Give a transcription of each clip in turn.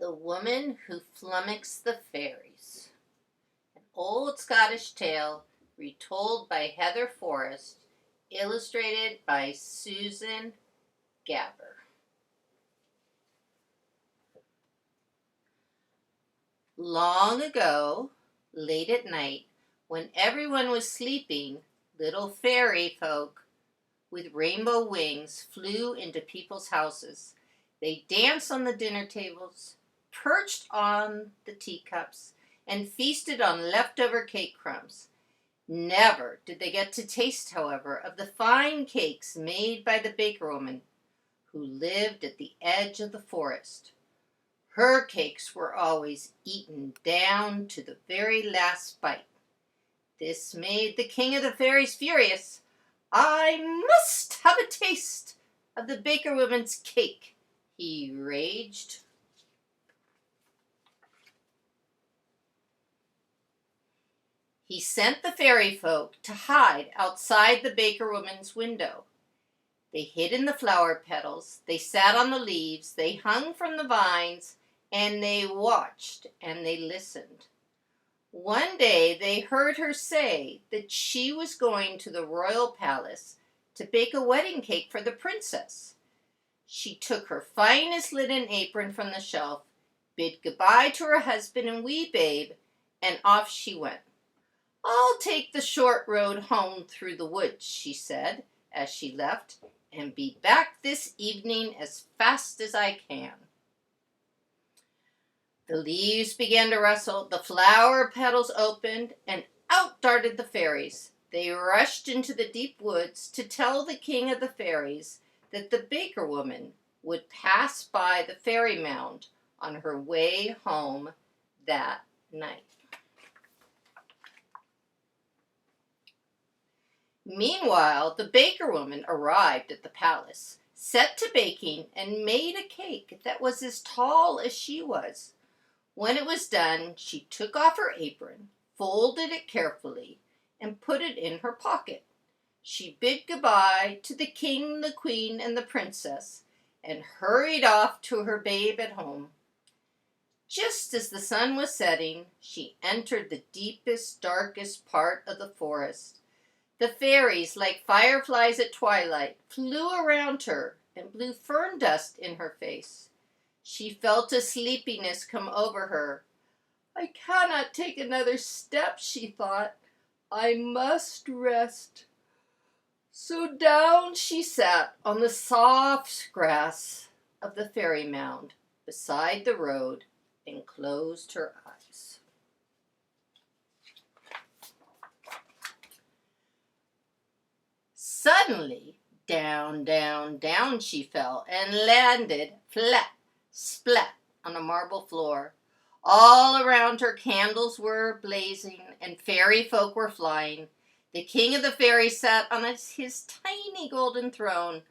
The Woman Who Flummoxed the Fairies. An old Scottish tale retold by Heather Forrest, illustrated by Susan Garber. Long ago, late at night, when everyone was sleeping, little fairy folk with rainbow wings flew into people's houses. They danced on the dinner tables, perched on the teacups, and feasted on leftover cake crumbs. Never did they get to taste, however, of the fine cakes made by the baker woman who lived at the edge of the forest. Her cakes were always eaten down to the very last bite. This made the king of the fairies furious. "I must have a taste of the baker woman's cake," he raged. He sent the fairy folk to hide outside the baker woman's window. They hid in the flower petals, they sat on the leaves, they hung from the vines, and they watched and they listened. One day they heard her say that she was going to the royal palace to bake a wedding cake for the princess. She took her finest linen apron from the shelf, bid goodbye to her husband and wee babe, and off she went. "I'll take the short road home through the woods," she said as she left, "and be back this evening as fast as I can." The leaves began to rustle, the flower petals opened, and out darted the fairies. They rushed into the deep woods to tell the king of the fairies that the baker woman would pass by the fairy mound on her way home that night. Meanwhile, the baker woman arrived at the palace, set to baking, and made a cake that was as tall as she was. When it was done, she took off her apron, folded it carefully, and put it in her pocket. She bid goodbye to the king, the queen, and the princess, and hurried off to her babe at home. Just as the sun was setting, she entered the deepest, darkest part of the forest. The fairies, like fireflies at twilight, flew around her and blew fern dust in her face. She felt a sleepiness come over her. "I cannot take another step," she thought. "I must rest." So down she sat on the soft grass of the fairy mound beside the road and closed her eyes. Suddenly, down, down, down she fell and landed flat, splat on a marble floor. All around her candles were blazing and fairy folk were flying. The king of the fairies sat on his tiny golden throne.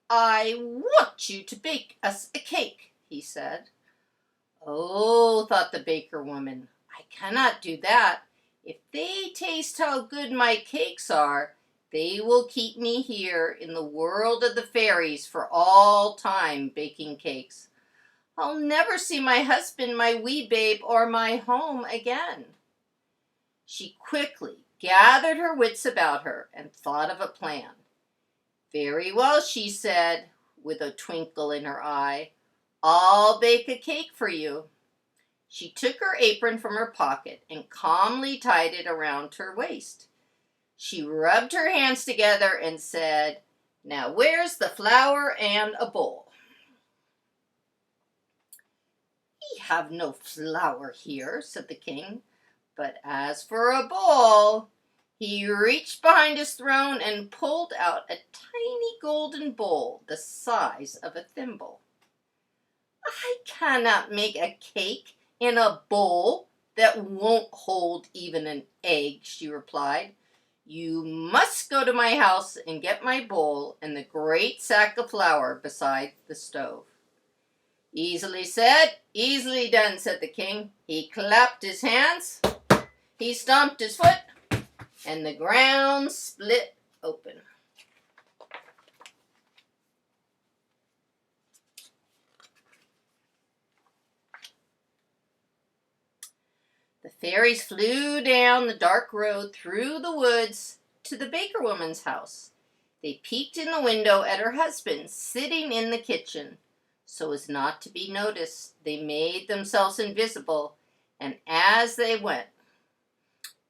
"I want you to bake us a cake," he said. "Oh," thought the baker woman, "I cannot do that. If they taste how good my cakes are, they will keep me here in the world of the fairies for all time baking cakes. I'll never see my husband, my wee babe, or my home again." She quickly gathered her wits about her and thought of a plan. "Very well," she said, with a twinkle in her eye. "I'll bake a cake for you." She took her apron from her pocket and calmly tied it around her waist. She rubbed her hands together and said, "Now where's the flour and a bowl?" "We have no flour here," said the king. "But as for a bowl," he reached behind his throne and pulled out a tiny golden bowl the size of a thimble. "I cannot make a cake in a bowl that won't hold even an egg," she replied. "You must go to my house and get my bowl and the great sack of flour beside the stove." "Easily said, easily done," said the king. He clapped his hands, he stomped his foot, and the ground split open. The fairies flew down the dark road through the woods to the baker woman's house. They peeked in the window at her husband sitting in the kitchen. So as not to be noticed, they made themselves invisible, and as they went,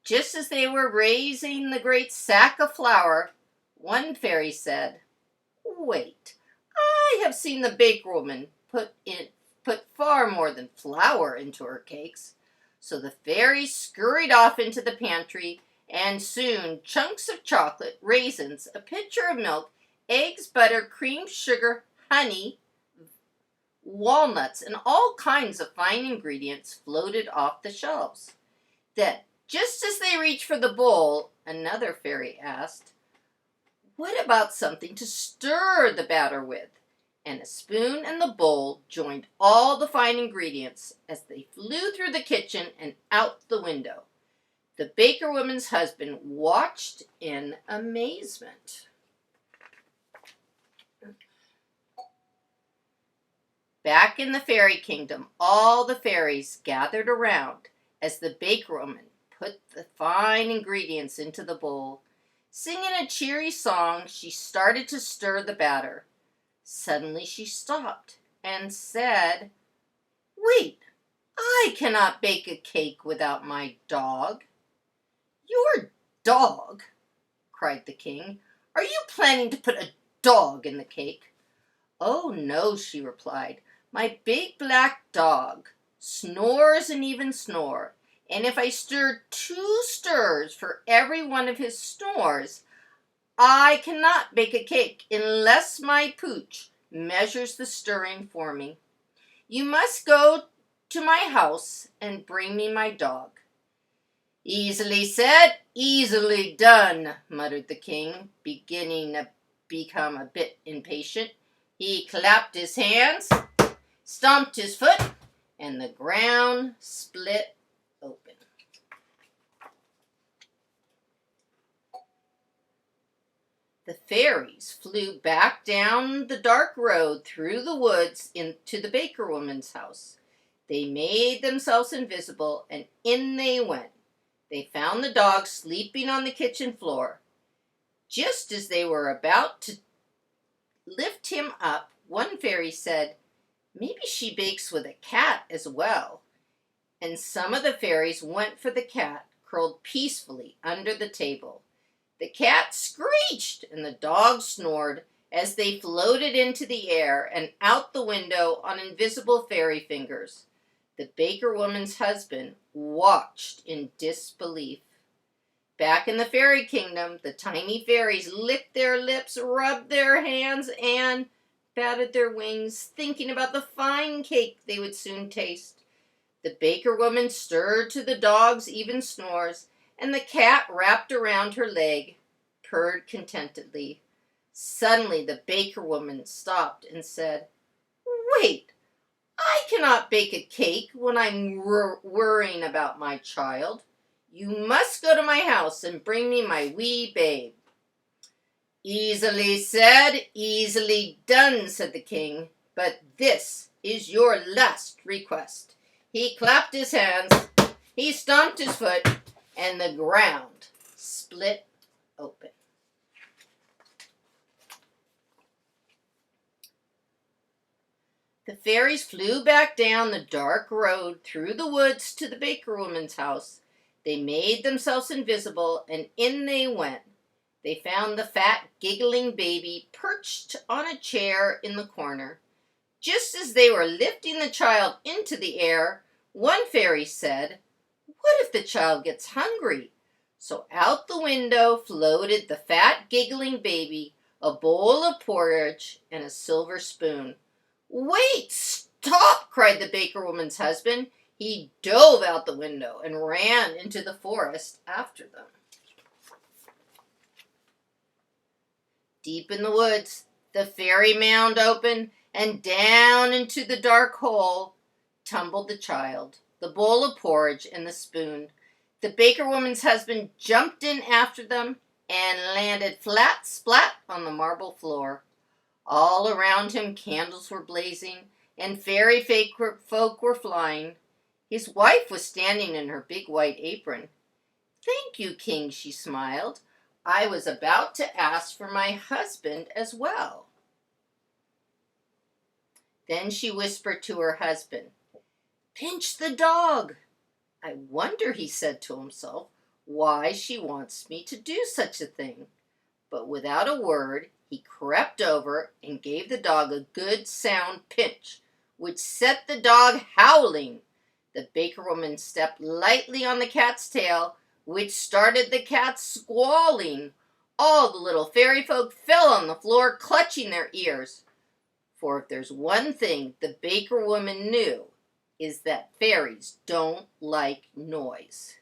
just as they were raising the great sack of flour, one fairy said, "Wait, I have seen the baker woman put far more than flour into her cakes." So the fairies scurried off into the pantry, and soon chunks of chocolate, raisins, a pitcher of milk, eggs, butter, cream, sugar, honey, walnuts, and all kinds of fine ingredients floated off the shelves. Then, just as they reached for the bowl, another fairy asked, "What about something to stir the batter with?" And a spoon and the bowl joined all the fine ingredients as they flew through the kitchen and out the window. The baker woman's husband watched in amazement. Back in the fairy kingdom, all the fairies gathered around as the baker woman put the fine ingredients into the bowl. Singing a cheery song, she started to stir the batter. Suddenly she stopped and said, "Wait, I cannot bake a cake without my dog." "Your dog?" cried the king. "Are you planning to put a dog in the cake?" "Oh, no," she replied. "My big black dog snores an even snore, and if I stir 2 stirs for every one of his snores, I cannot bake a cake unless my pooch measures the stirring for me. You must go to my house and bring me my dog." "Easily said, easily done," muttered the king, beginning to become a bit impatient. He clapped his hands, stomped his foot, and the ground split open. The fairies flew back down the dark road through the woods into the baker woman's house. They made themselves invisible, and in they went. They found the dog sleeping on the kitchen floor. Just as they were about to lift him up, one fairy said, "Maybe she bakes with a cat as well." And some of the fairies went for the cat, curled peacefully under the table. The cat screeched and the dog snored as they floated into the air and out the window on invisible fairy fingers. The baker woman's husband watched in disbelief. Back in the fairy kingdom, the tiny fairies licked their lips, rubbed their hands, and batted their wings, thinking about the fine cake they would soon taste. The baker woman stirred to the dog's even snores, and the cat, wrapped around her leg, purred contentedly. Suddenly the baker woman stopped and said, "Wait, I cannot bake a cake when I'm worrying about my child. You must go to my house and bring me my wee babe." "Easily said, easily done," said the king, "but this is your last request." He clapped his hands, he stomped his foot, and the ground split open. The fairies flew back down the dark road through the woods to the baker woman's house. They made themselves invisible, and in they went. They found the fat, giggling baby perched on a chair in the corner. Just as they were lifting the child into the air, one fairy said, "What if the child gets hungry?" So out the window floated the fat, giggling baby, a bowl of porridge, and a silver spoon. "Wait! Stop!" cried the baker woman's husband. He dove out the window and ran into the forest after them. Deep in the woods, the fairy mound opened, and down into the dark hole tumbled the child, the bowl of porridge, and the spoon. The baker woman's husband jumped in after them and landed flat splat on the marble floor. All around him candles were blazing, and fairy folk were flying. His wife was standing in her big white apron. "Thank you, King," she smiled. "I was about to ask for my husband as well." Then she whispered to her husband, "Pinch the dog." "I wonder," he said to himself, "why she wants me to do such a thing." But without a word, he crept over and gave the dog a good sound pinch, which set the dog howling. The baker woman stepped lightly on the cat's tail, which started the cat squalling. All the little fairy folk fell on the floor, clutching their ears. For if there's one thing the baker woman knew, is that fairies don't like noise.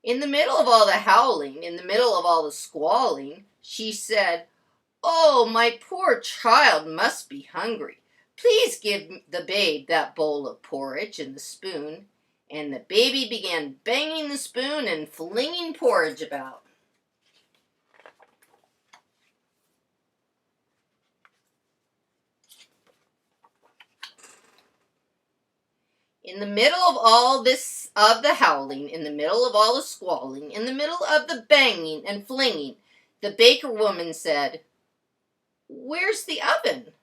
In the middle of all the howling, in the middle of all the squalling, she said, "Oh, my poor child must be hungry. Please give the babe that bowl of porridge and the spoon." And the baby began banging the spoon and flinging porridge about. In the middle of all this, of the howling, in the middle of all the squalling, in the middle of the banging and flinging, the baker woman said, "Where's the oven?"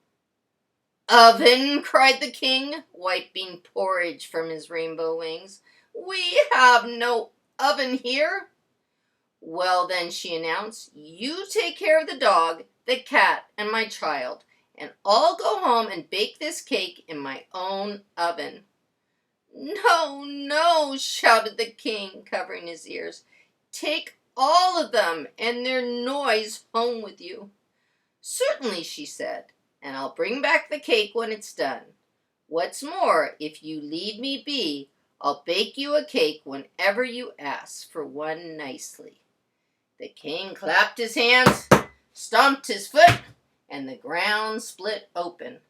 "Oven!" cried the king, wiping porridge from his rainbow wings. "We have no oven here." "Well then," she announced, "you take care of the dog, the cat, and my child, and I'll go home and bake this cake in my own oven." "No, no," shouted the king, covering his ears. "Take all of them and their noise home with you." "Certainly," she said, "and I'll bring back the cake when it's done. What's more, if you leave me be, I'll bake you a cake whenever you ask for one nicely." The king clapped his hands, stomped his foot, and the ground split open.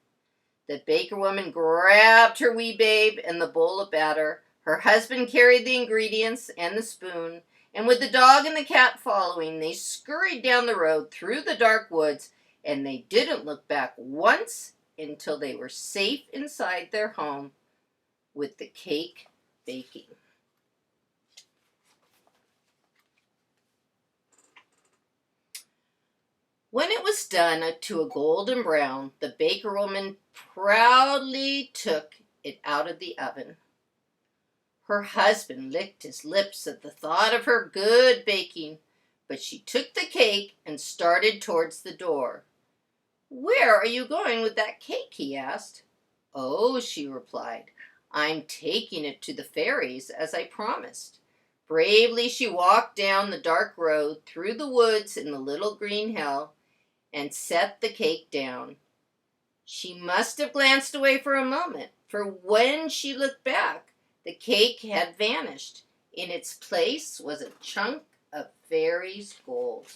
The baker woman grabbed her wee babe and the bowl of batter. Her husband carried the ingredients and the spoon, and with the dog and the cat following, they scurried down the road through the dark woods, and they didn't look back once until they were safe inside their home with the cake baking. When it was done to a golden brown, the baker woman proudly took it out of the oven. Her husband licked his lips at the thought of her good baking, but she took the cake and started towards the door. "Where are you going with that cake?" he asked. "Oh," she replied, "I'm taking it to the fairies, as I promised." Bravely she walked down the dark road, through the woods in the little green hill, and set the cake down. She must have glanced away for a moment, for when she looked back, the cake had vanished. In its place was a chunk of fairy's gold.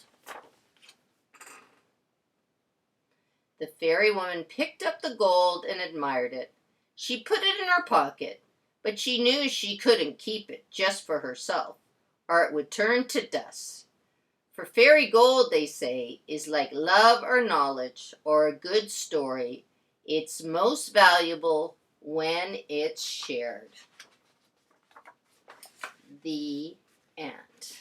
The fairy woman picked up the gold and admired it. She put it in her pocket, but she knew she couldn't keep it just for herself, or it would turn to dust. For fairy gold, they say, is like love or knowledge or a good story. It's most valuable when it's shared. The end.